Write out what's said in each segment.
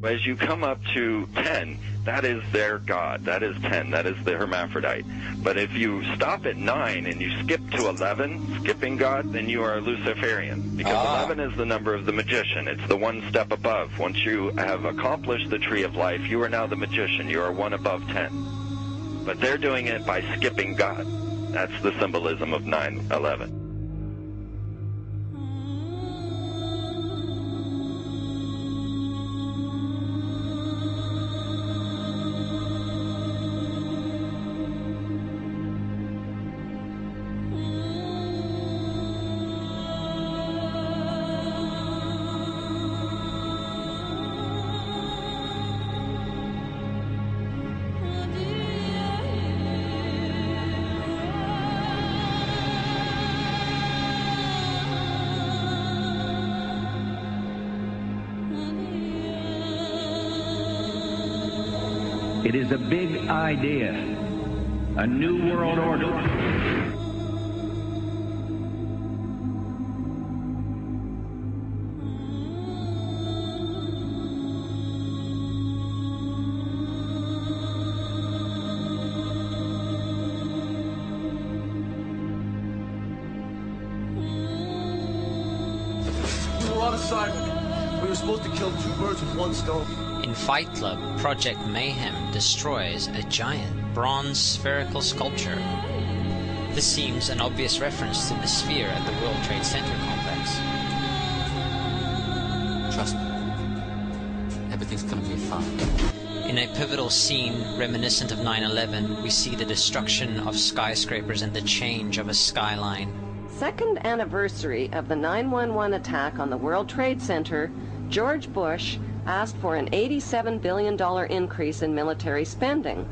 As you come up to 10, that is their god. That is 10. That is the hermaphrodite. But if you stop at 9 and you skip to 11, skipping God, then you are a Luciferian. Because 11 is the number of the magician. It's the one step above. Once you have accomplished the tree of life, you are now the magician. You are one above 10. But they're doing it by skipping God. That's the symbolism of 9/11. It is a big idea, a new world order. We were on assignment. We were supposed to kill 2 birds with 1 stone. In Fight Club, Project Mayhem destroys a giant bronze spherical sculpture. This seems an obvious reference to the sphere at the World Trade Center complex. Trust me, everything's gonna be fine. In a pivotal scene reminiscent of 9/11, we see the destruction of skyscrapers and the change of a skyline. Second anniversary of the 9/11 attack on the World Trade Center, George Bush asked for an $87 billion increase in military spending.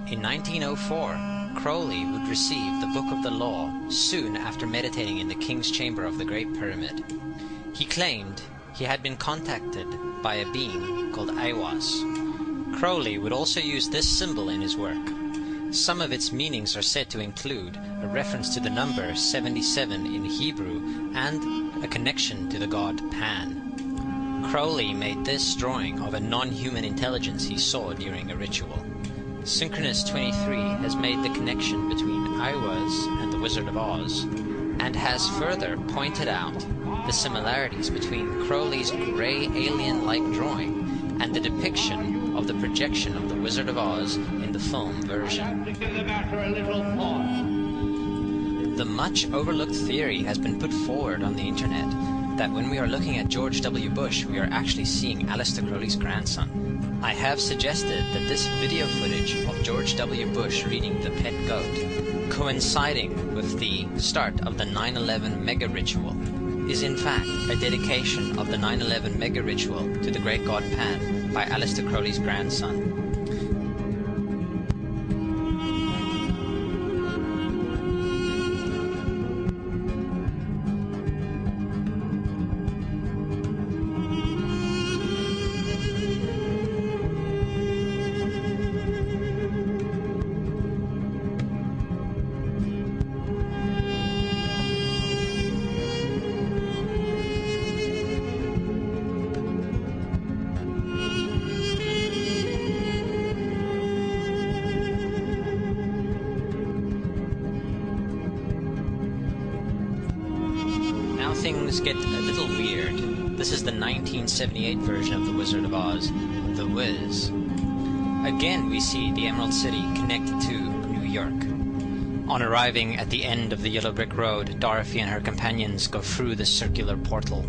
In 1904, Crowley would receive the Book of the Law soon after meditating in the King's Chamber of the Great Pyramid. He claimed he had been contacted by a being called Aiwass. Crowley would also use this symbol in his work. Some of its meanings are said to include a reference to the number 77 in Hebrew and a connection to the god Pan. Crowley made this drawing of a non-human intelligence he saw during a ritual. Synchronous 23 has made the connection between Aiwass and the Wizard of Oz, and has further pointed out the similarities between Crowley's grey alien-like drawing and the depiction of the projection of the Wizard of Oz in the film version. The much overlooked theory has been put forward on the internet that when we are looking at George W. Bush, we are actually seeing Aleister Crowley's grandson. I have suggested that this video footage of George W. Bush reading The Pet Goat, coinciding with the start of the 9/11 mega ritual, is in fact a dedication of the 9/11 mega ritual to the great god Pan by Aleister Crowley's grandson. Things get a little weird. This is the 1978 version of The Wizard of Oz, The Wiz. Again, we see the Emerald City connected to New York. On arriving at the end of the Yellow Brick Road, Dorothy and her companions go through the circular portal.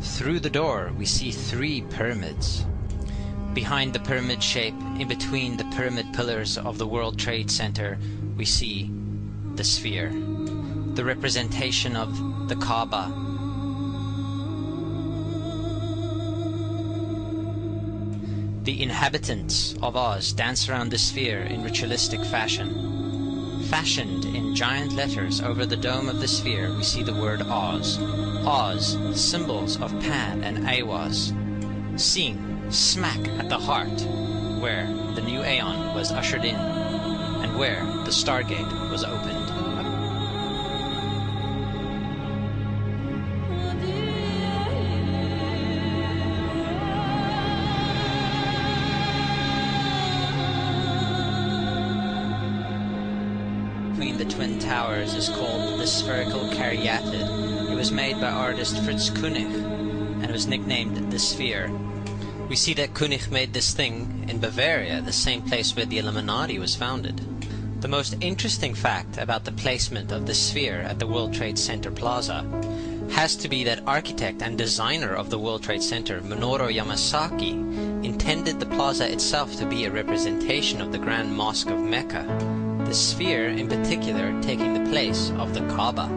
Through the door, we see 3 pyramids. Behind the pyramid shape, in between the pyramid pillars of the World Trade Center, we see the sphere, the representation of the Kaaba. The inhabitants of Oz dance around the sphere in ritualistic fashion. Fashioned in giant letters over the dome of the sphere, we see the word Oz. Oz, symbols of Pan and Aiwass, seen smack at the heart where the new Aeon was ushered in, and and where the Stargate was opened. Between the Twin Towers is called the Spherical Caryatid. It was made by artist Fritz Koenig and was nicknamed the Sphere. We see that Koenig made this thing in Bavaria, the same place where the Illuminati was founded. The most interesting fact about the placement of the sphere at the World Trade Center Plaza has to be that architect and designer of the World Trade Center, Minoru Yamasaki, intended the plaza itself to be a representation of the Grand Mosque of Mecca, the sphere in particular taking the place of the Kaaba.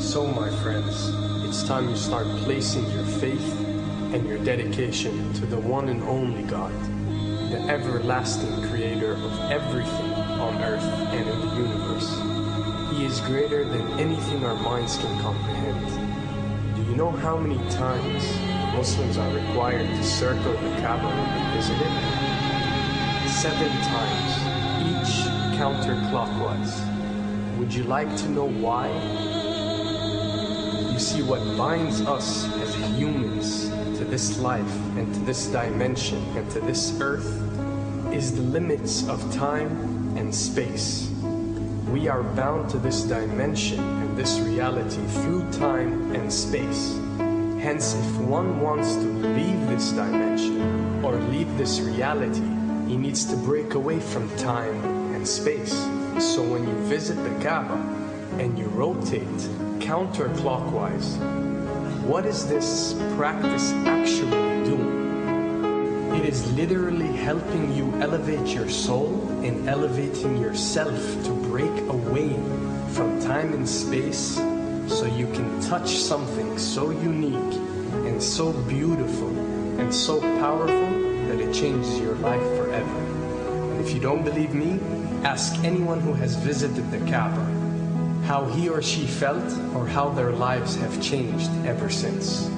So, my friends, it's time you start placing your faith and your dedication to the one and only God, the everlasting creator of everything on earth and in the universe. He is greater than anything our minds can comprehend. Do you know how many times Muslims are required to circle the Kaaba when they visit it? 7 times, each counterclockwise. Would you like to know why? You see, what binds us as humans to this life and to this dimension and to this earth is the limits of time and space. We are bound to this dimension and this reality through time and space. Hence, if one wants to leave this dimension or leave this reality, he needs to break away from time and space. So when you visit the Kaaba and you rotate counterclockwise, what is this practice actually doing? It is literally helping you elevate your soul and elevating yourself to break away from time and space so you can touch something so unique and so beautiful and so powerful that it changes your life forever. And if you don't believe me, ask anyone who has visited the Kaaba how he or she felt or how their lives have changed ever since.